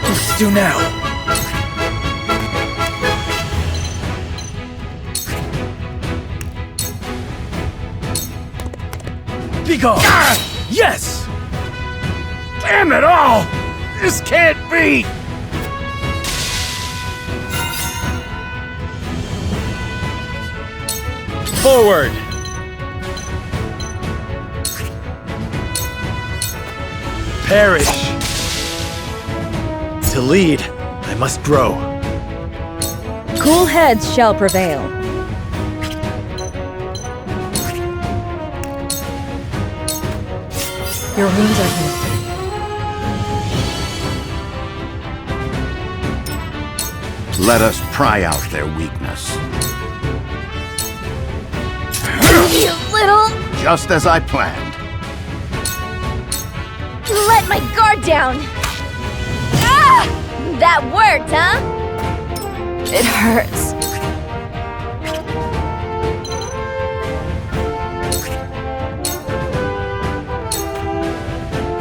What's to do now? Be gone! Yes! Damn it all! This can't be! Forward! Perish! To lead, I must grow. Cool heads shall prevail. Your wounds are healed. Let us pry out their weakness. You little... Just as I planned. Let my guard down! Ah! That worked, huh? It hurts.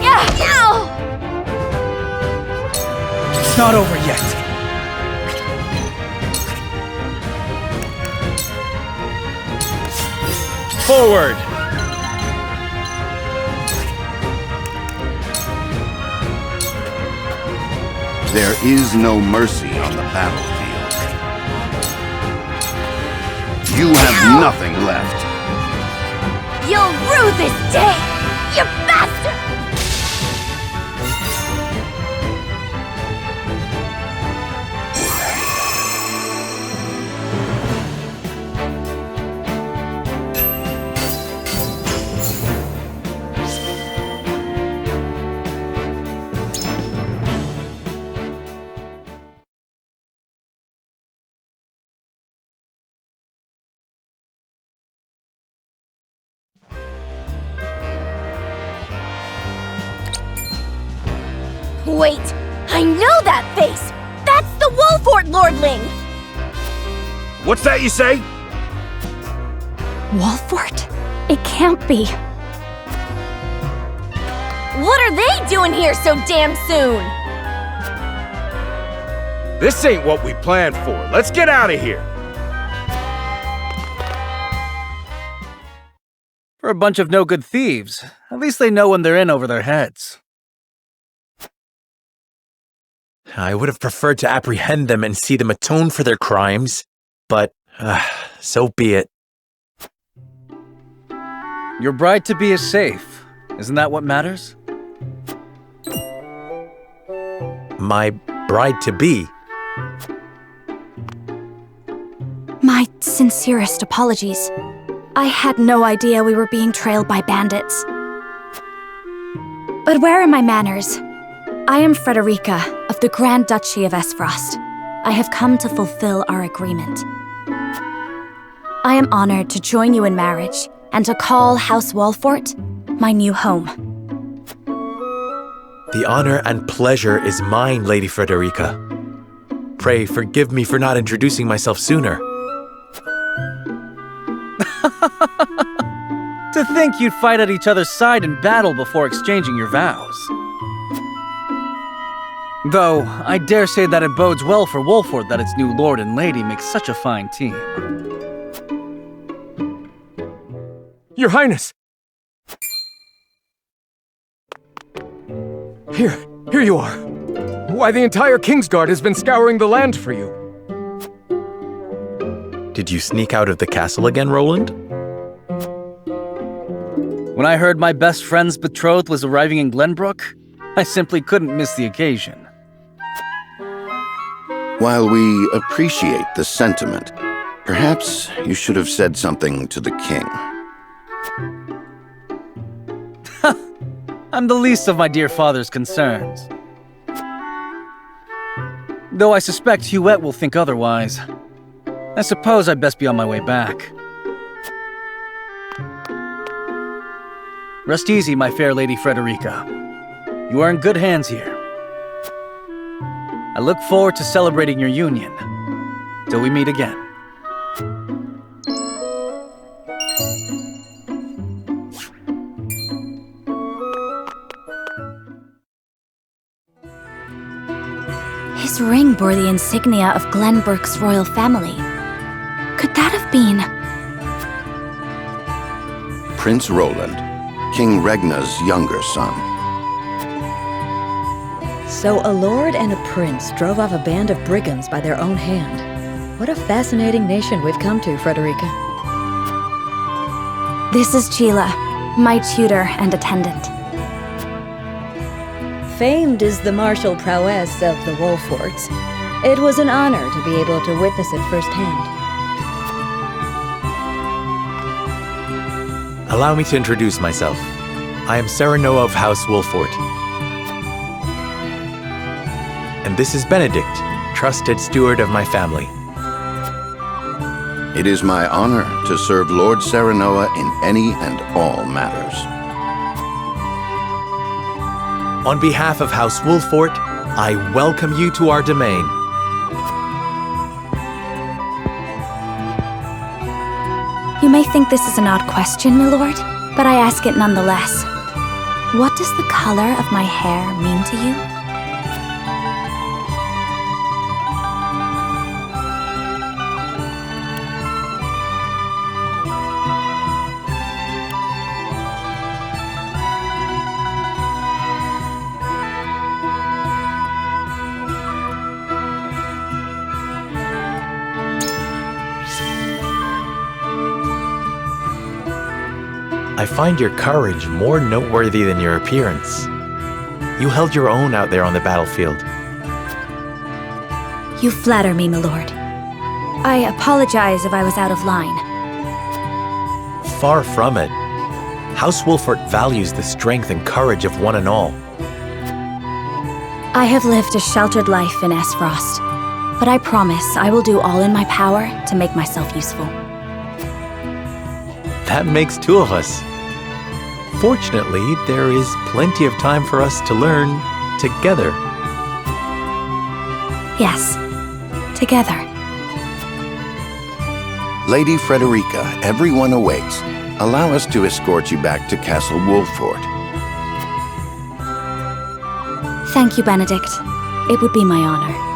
Yeah! Ow! It's not over yet. Forward! There is no mercy on the battlefield. You have nothing left. You'll rue this day, you bastard! Wait! I know that face! That's the Wolfort Lordling! What's that you say? Wolfort? It can't be. What are they doing here so damn soon? This ain't what we planned for. Let's get out of here. For a bunch of no-good thieves, at least they know when they're in over their heads. I would have preferred to apprehend them and see them atone for their crimes, but so be it. Your bride-to-be is safe. Isn't that what matters? My bride-to-be? My sincerest apologies. I had no idea we were being trailed by bandits. But where are my manners? I am Frederica of the Grand Duchy of Esfrost. I have come to fulfill our agreement. I am honored to join you in marriage and to call House Wolfort my new home. The honor and pleasure is mine, Lady Frederica. Pray forgive me for not introducing myself sooner. To think you'd fight at each other's side in battle before exchanging your vows. Though, I dare say that it bodes well for Wolfort that its new lord and lady make such a fine team. Your Highness! Here you are. Why, the entire Kingsguard has been scouring the land for you. Did you sneak out of the castle again, Roland? When I heard my best friend's betrothed was arriving in Glenbrook, I simply couldn't miss the occasion. While we appreciate the sentiment, perhaps you should have said something to the king. I'm the least of my dear father's concerns. Though I suspect Huette will think otherwise. I suppose I'd best be on my way back. Rest easy, my fair Lady Frederica. You are in good hands here. I look forward to celebrating your union. Till we meet again. His ring bore the insignia of Glenbrook's royal family. Could that have been... Prince Roland, King Regna's younger son. So a lord and a prince drove off a band of brigands by their own hand. What a fascinating nation we've come to, Frederica. This is Sheila, my tutor and attendant. Famed is the martial prowess of the Wolforts. It was an honor to be able to witness it firsthand. Allow me to introduce myself. I am Serenoa of House Wolfort. And this is Benedict, trusted steward of my family. It is my honor to serve Lord Serenoa in any and all matters. On behalf of House Wolfort, I welcome you to our domain. You may think this is an odd question, my lord, but I ask it nonetheless. What does the color of my hair mean to you? I find your courage more noteworthy than your appearance. You held your own out there on the battlefield. You flatter me, my lord. I apologize if I was out of line. Far from it. House Wolfort values the strength and courage of one and all. I have lived a sheltered life in Esfrost, but I promise I will do all in my power to make myself useful. That makes two of us. Fortunately, there is plenty of time for us to learn together. Yes, together. Lady Frederica, everyone awaits. Allow us to escort you back to Castle Wolfort. Thank you, Benedict. It would be my honor.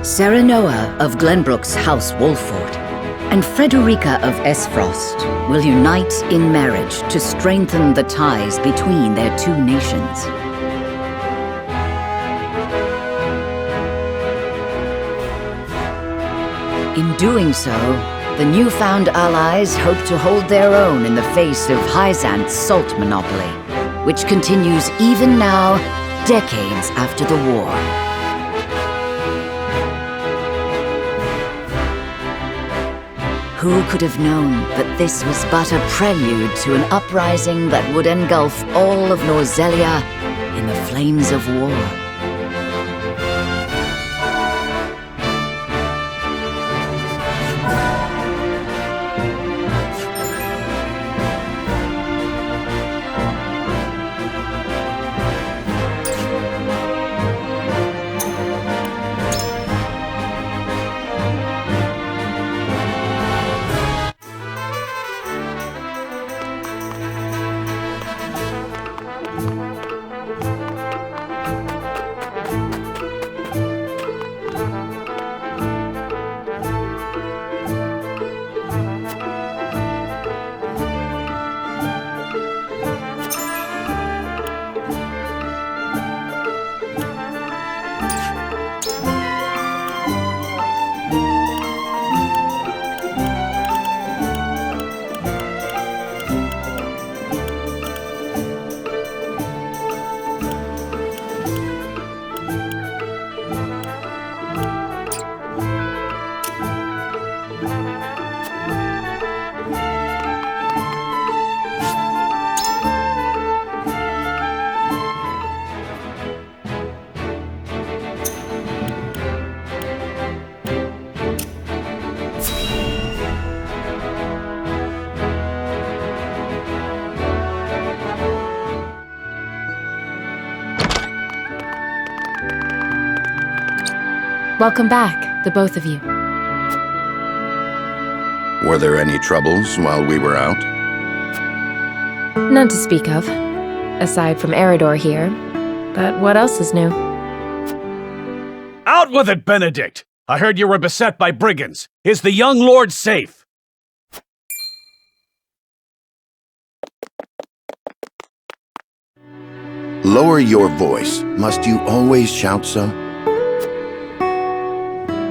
Serenoa of Glenbrook's House Wolfort and Frederica of Esfrost will unite in marriage to strengthen the ties between their two nations. In doing so, the newfound allies hope to hold their own in the face of Hyzant's salt monopoly, which continues even now, decades after the war. Who could have known that this was but a prelude to an uprising that would engulf all of Norzelia in the flames of war? Welcome back, the both of you. Were there any troubles while we were out? None to speak of, aside from Eridor here. But what else is new? Out with it, Benedict! I heard you were beset by brigands. Is the young lord safe? Lower your voice. Must you always shout so?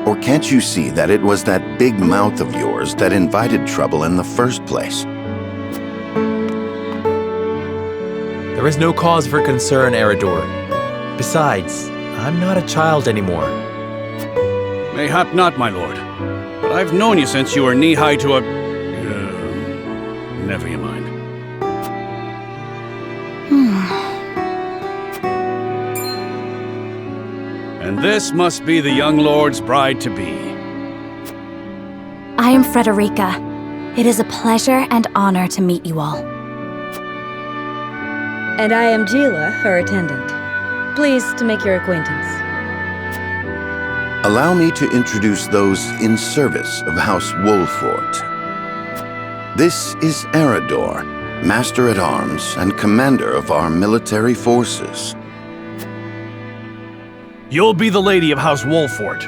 Or can't you see that it was that big mouth of yours that invited trouble in the first place? There is no cause for concern, Eridor. Besides, I'm not a child anymore. Mayhap not, my lord. But I've known you since you were knee-high to a... never you mind. And this must be the young lord's bride-to-be. I am Frederica. It is a pleasure and honor to meet you all. And I am Gila, her attendant. Pleased to make your acquaintance. Allow me to introduce those in service of House Wolfort. This is Eridor, Master-at-Arms and Commander of our military forces. You'll be the lady of House Wolfort.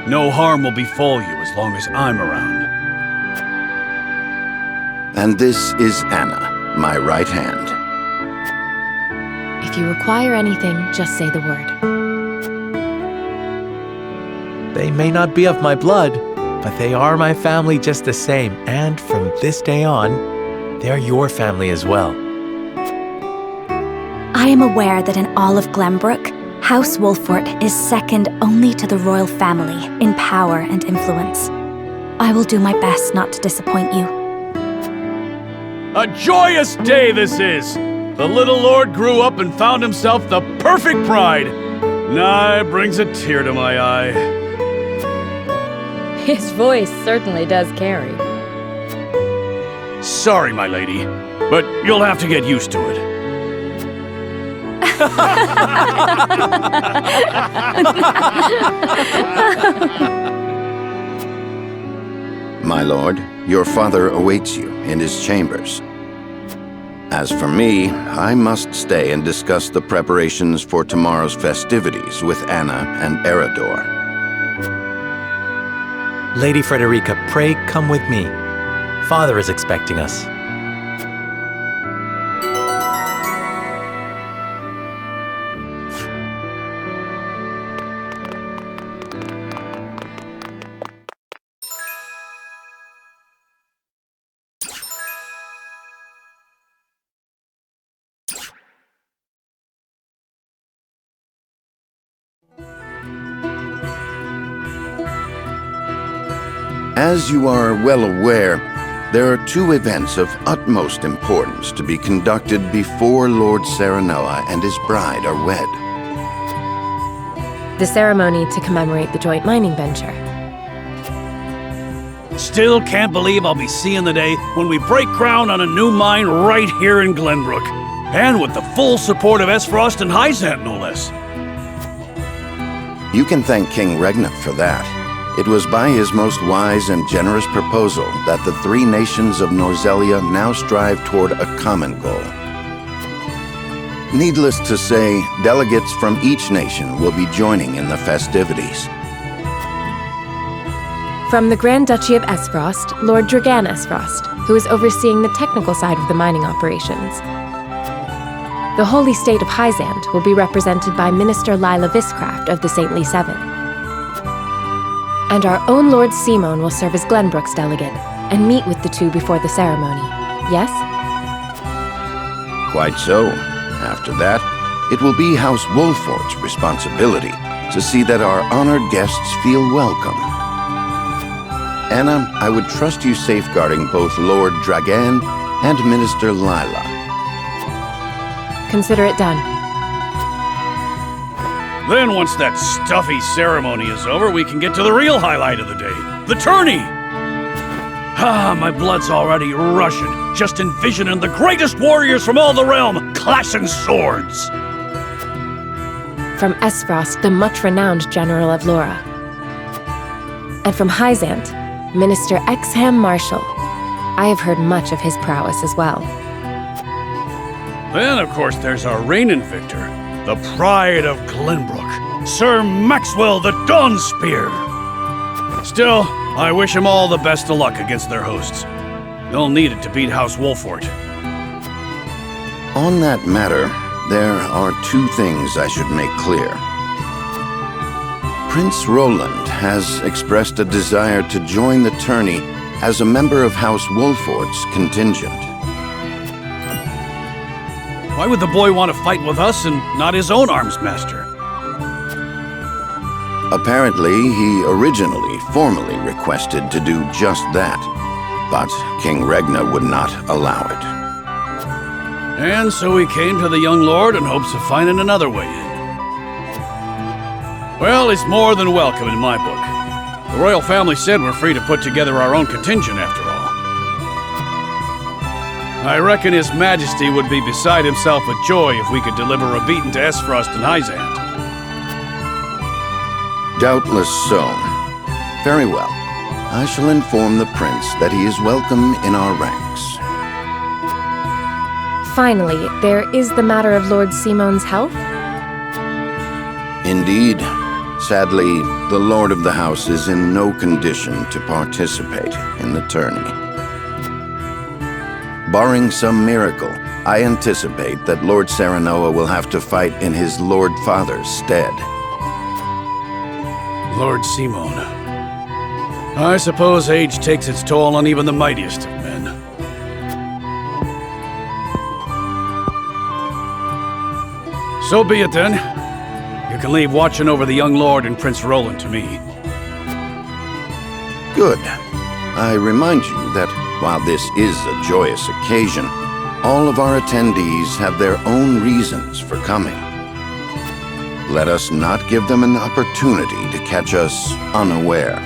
No harm will befall you as long as I'm around. And this is Anna, my right hand. If you require anything, just say the word. They may not be of my blood, but they are my family just the same, and from this day on, they're your family as well. I am aware that in all of Glenbrook, House Wolfort is second only to the royal family in power and influence. I will do my best not to disappoint you. A joyous day this is! The little lord grew up and found himself the perfect bride. Nigh brings a tear to my eye. His voice certainly does carry. Sorry, my lady, but you'll have to get used to it. My lord, your father awaits you in his chambers. As for me, I must stay and discuss the preparations for tomorrow's festivities with Anna and Eridor. Lady Frederica, pray come with me. Father is expecting us. As you are well aware, there are two events of utmost importance to be conducted before Lord Serenella and his bride are wed. The ceremony to commemorate the joint mining venture. Still can't believe I'll be seeing the day when we break ground on a new mine right here in Glenbrook. And with the full support of Esfrost and Hyzant, no less. You can thank King Regnant for that. It was by his most wise and generous proposal that the three nations of Norzelia now strive toward a common goal. Needless to say, delegates from each nation will be joining in the festivities. From the Grand Duchy of Esfrost, Lord Dragan Esfrost, who is overseeing the technical side of the mining operations. The Holy State of Hyzant will be represented by Minister Lila Viscraft of the Saintly Seven. And our own Lord Simon will serve as Glenbrook's delegate and meet with the two before the ceremony. Yes? Quite so. After that, it will be House Wolfort's responsibility to see that our honored guests feel welcome. Anna, I would trust you safeguarding both Lord Dragan and Minister Lila. Consider it done. Then once that stuffy ceremony is over, we can get to the real highlight of the day, the tourney! Ah, my blood's already rushing, just envisioning the greatest warriors from all the realm clashing swords! From Esfrost, the much-renowned General of Laura. And from Hyzant, Minister Exham Marshall. I have heard much of his prowess as well. Then, of course, there's our reigning victor, the pride of Glenbrook, Sir Maxwell the Dawnspear. Still, I wish him all the best of luck against their hosts. They'll need it to beat House Wolfort. On that matter, there are two things I should make clear. Prince Roland has expressed a desire to join the tourney as a member of House Wolfort's contingent. Why would the boy want to fight with us and not his own arms master? Apparently, he originally formally requested to do just that, but King Regna would not allow it. And so he came to the young lord in hopes of finding another way in. Well, he's more than welcome in my book. The royal family said we're free to put together our own contingent after all. I reckon His Majesty would be beside himself with joy if we could deliver a beating to Esfrost and Hyzant. Doubtless so. Very well. I shall inform the prince that he is welcome in our ranks. Finally, there is the matter of Lord Simon's health. Indeed. Sadly, the Lord of the House is in no condition to participate in the tourney. Barring some miracle, I anticipate that Lord Serenoa will have to fight in his Lord Father's stead. Lord Simon. I suppose age takes its toll on even the mightiest of men. So be it then. You can leave watching over the young lord and Prince Roland to me. Good. I remind you that while this is a joyous occasion, all of our attendees have their own reasons for coming. Let us not give them an opportunity to catch us unaware.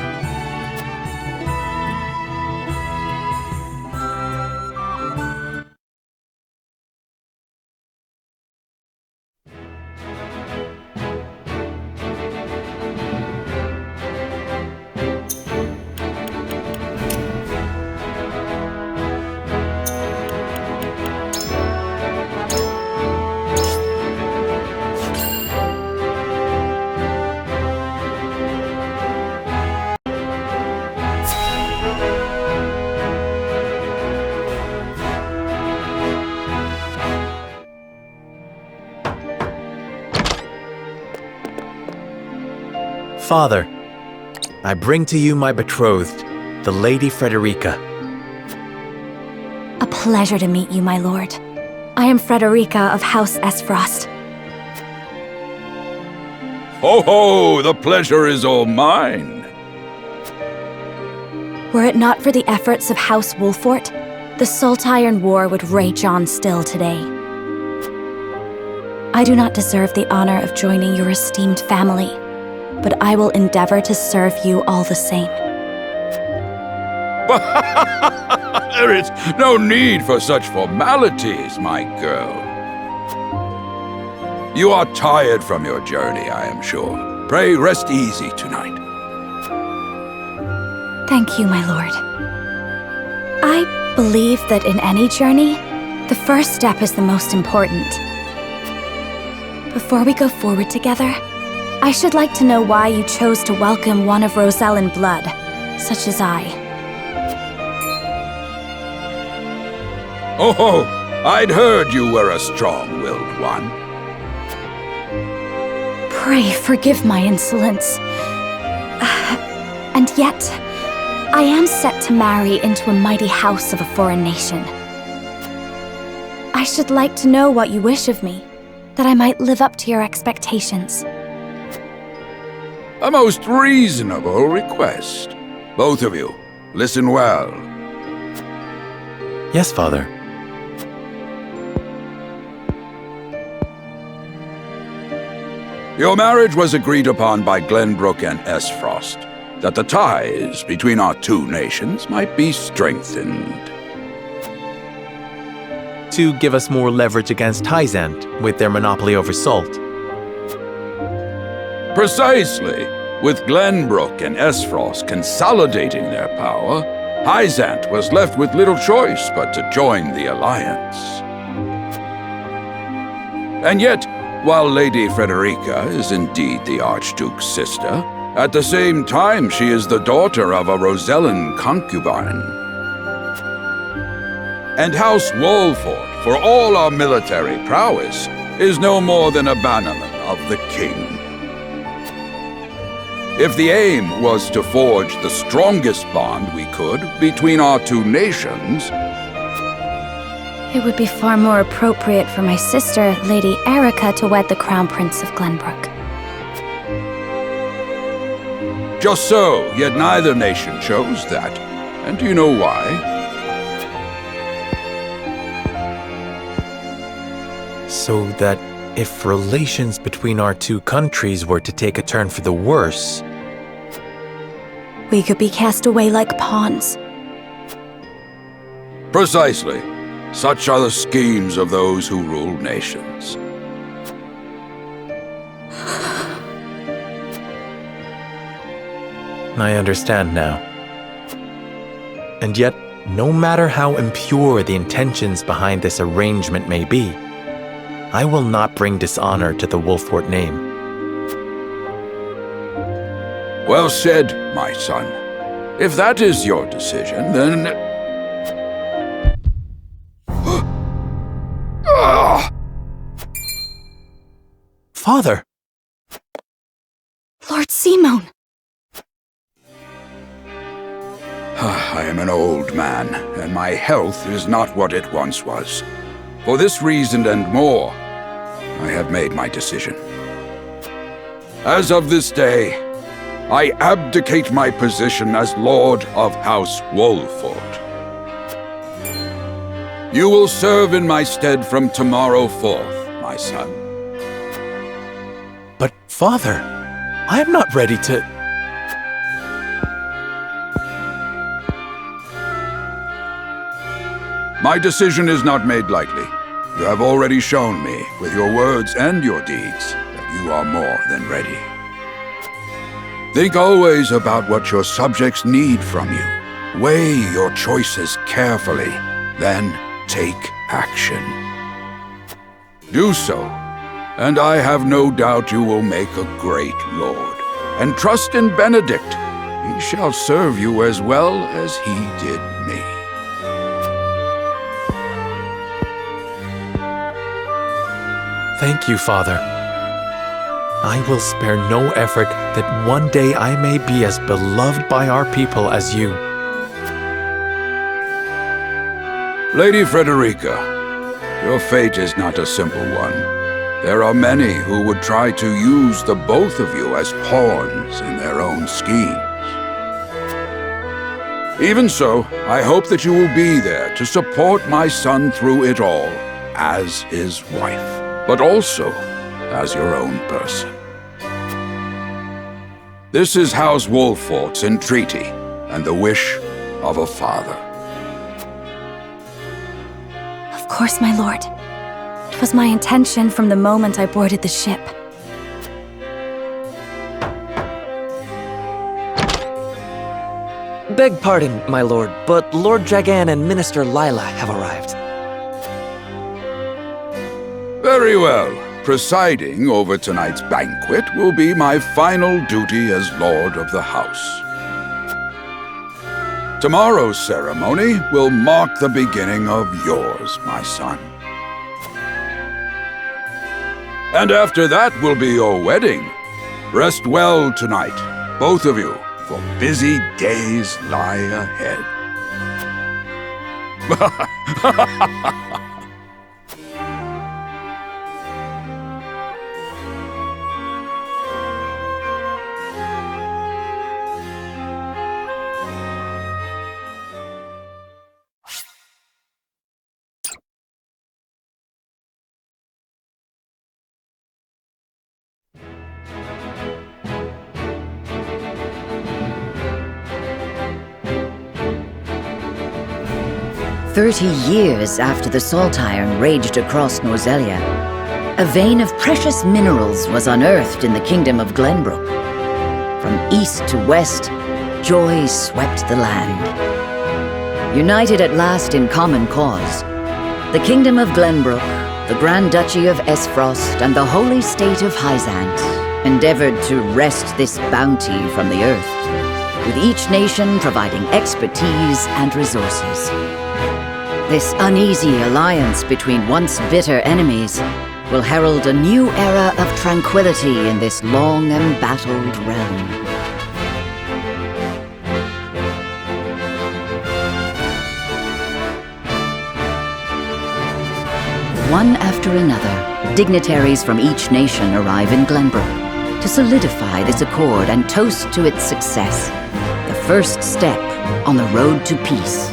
Father, I bring to you my betrothed, the Lady Frederica. A pleasure to meet you, my lord. I am Frederica of House Esfrost. Ho ho! The pleasure is all mine. Were it not for the efforts of House Wolfort, the Saltiron War would rage on still today. I do not deserve the honor of joining your esteemed family, but I will endeavor to serve you all the same. There is no need for such formalities, my girl. You are tired from your journey, I am sure. Pray rest easy tonight. Thank you, my lord. I believe that in any journey, the first step is the most important. Before we go forward together, I should like to know why you chose to welcome one of Rosellan blood, such as I. Oh, I'd heard you were a strong-willed one. Pray forgive my insolence. And yet, I am set to marry into a mighty house of a foreign nation. I should like to know what you wish of me, that I might live up to your expectations. A most reasonable request. Both of you, listen well. Yes, Father. Your marriage was agreed upon by Glenbrook and Esfrost, that the ties between our two nations might be strengthened. To give us more leverage against Hyzant with their monopoly over salt. Precisely. With Glenbrook and Esfrost consolidating their power, Hyzant was left with little choice but to join the alliance. And yet, while Lady Frederica is indeed the Archduke's sister, at the same time she is the daughter of a Rosellan concubine. And House Wolfort, for all our military prowess, is no more than a bannerman of the king. If the aim was to forge the strongest bond we could between our two nations, It would be far more appropriate for my sister, Lady Erica, to wed the Crown Prince of Glenbrook. just so, yet neither nation chose that. And do you know why? So that if relations between our two countries were to take a turn for the worse, We could be cast away like pawns. Precisely. Such are the schemes of those who rule nations. I understand now. And yet, no matter how impure the intentions behind this arrangement may be, I will not bring dishonor to the Wolfort name. Well said, my son. If that is your decision, then... Father! Lord Simone! I am an old man, and my health is not what it once was. For this reason and more, I have made my decision. As of this day, I abdicate my position as Lord of House Wolfort. You will serve in my stead from tomorrow forth, my son. But, Father, I am not ready to... My decision is not made lightly. You have already shown me, with your words and your deeds, that you are more than ready. Think always about what your subjects need from you. Weigh your choices carefully, then take action. Do so, and I have no doubt you will make a great lord. And trust in Benedict. He shall serve you as well as he did me. Thank you, Father. I will spare no effort that one day I may be as beloved by our people as you. Lady Frederica, your fate is not a simple one. There are many who would try to use the both of you as pawns in their own schemes. Even so, I hope that you will be there to support my son through it all, as his wife, but also as your own person. This is House Wolfort's entreaty, and the wish of a father. Of course, my lord. It was my intention from the moment I boarded the ship. Beg pardon, my lord, but Lord Dragan and Minister Lila have arrived. Very well. Presiding over tonight's banquet will be my final duty as Lord of the House. Tomorrow's ceremony will mark the beginning of yours, my son. And after that will be your wedding. Rest well tonight, both of you, for busy days lie ahead. Years after the Salt Iron raged across Norzelia, a vein of precious minerals was unearthed in the kingdom of Glenbrook. From east to west, joy swept the land. United at last in common cause, the Kingdom of Glenbrook, the Grand Duchy of Esfrost, and the Holy State of Hyzant endeavored to wrest this bounty from the earth, with each nation providing expertise and resources. This uneasy alliance between once bitter enemies will herald a new era of tranquility in this long embattled realm. One after another, dignitaries from each nation arrive in Glenbrook to solidify this accord and toast to its success, the first step on the road to peace.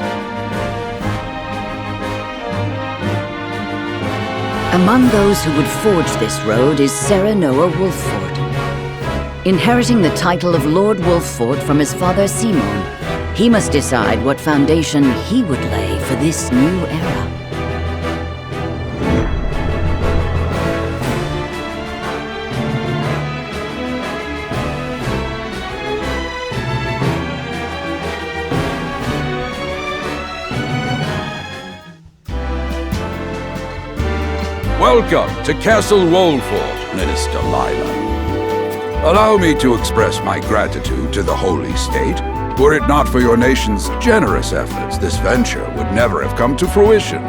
Among those who would forge this road is Serenoa Wolffort. Inheriting the title of Lord Wolffort from his father Simon, he must decide what foundation he would lay for this new era. Welcome to Castle Wolffort, Minister Lila. Allow me to express my gratitude to the Holy State. Were it not for your nation's generous efforts, this venture would never have come to fruition.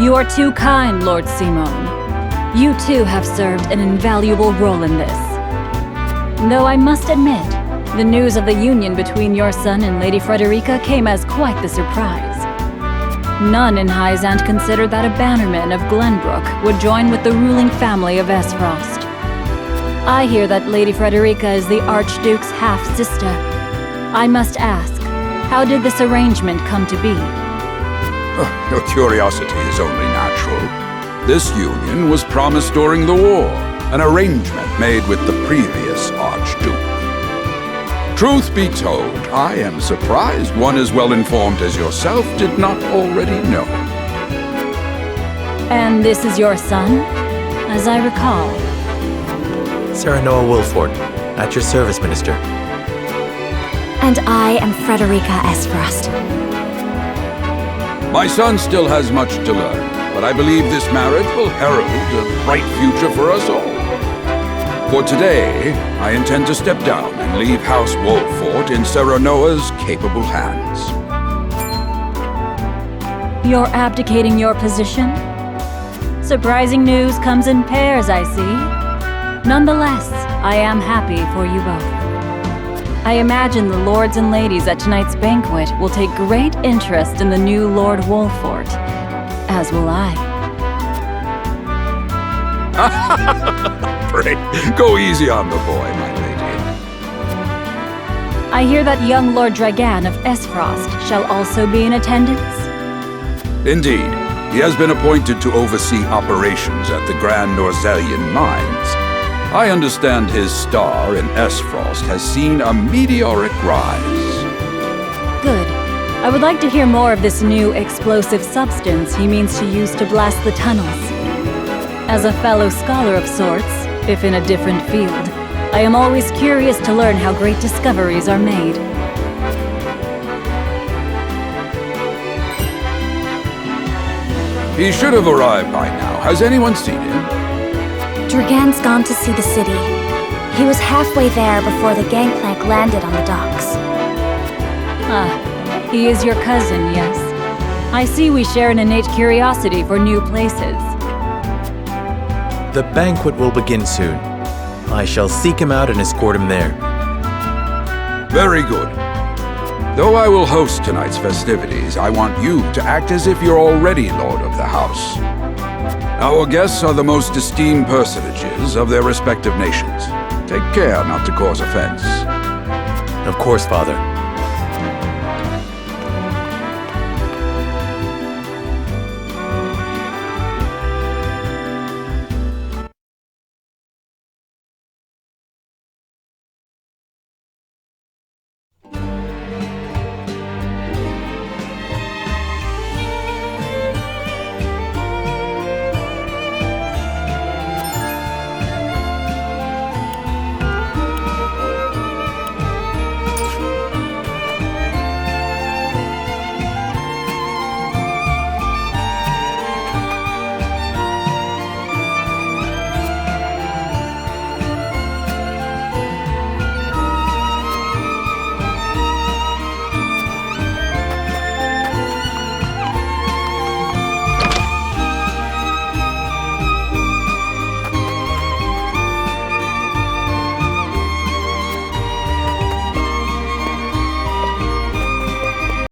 You are too kind, Lord Simon. You too have served an invaluable role in this. Though I must admit, the news of the union between your son and Lady Frederica came as quite the surprise. None in Hyzant considered that a bannerman of Glenbrook would join with the ruling family of Esfrost. I hear that Lady Frederica is the Archduke's half-sister. I must ask, how did this arrangement come to be? Your curiosity is only natural. This union was promised during the war, an arrangement made with the previous Archduke. Truth be told, I am surprised one as well-informed as yourself did not already know. And this is your son, as I recall. Serenoa Wolffort, at your service, Minister. And I am Frederica Esfrost. My son still has much to learn, but I believe this marriage will herald a bright future for us all. For today, I intend to step down and leave House Wolffort in Serenoa's capable hands. You're abdicating your position? Surprising news comes in pairs, I see. Nonetheless, I am happy for you both. I imagine the lords and ladies at tonight's banquet will take great interest in the new Lord Wolffort, as will I. Pray, go easy on the boy, my lady. I hear that young Lord Dragan of Esfrost shall also be in attendance? Indeed, he has been appointed to oversee operations at the Grand Norzelian mines. I understand his star in Esfrost has seen a meteoric rise. Good. I would like to hear more of this new explosive substance he means to use to blast the tunnels. As a fellow scholar of sorts, if in a different field, I am always curious to learn how great discoveries are made. He should have arrived by now. Has anyone seen him? Dragan's gone to see the city. He was halfway there before the gangplank landed on the docks. Ah, he is your cousin, yes. I see we share an innate curiosity for new places. The banquet will begin soon. I shall seek him out and escort him there. Very good. Though I will host tonight's festivities, I want you to act as if you're already Lord of the House. Our guests are the most esteemed personages of their respective nations. Take care not to cause offense. Of course, Father.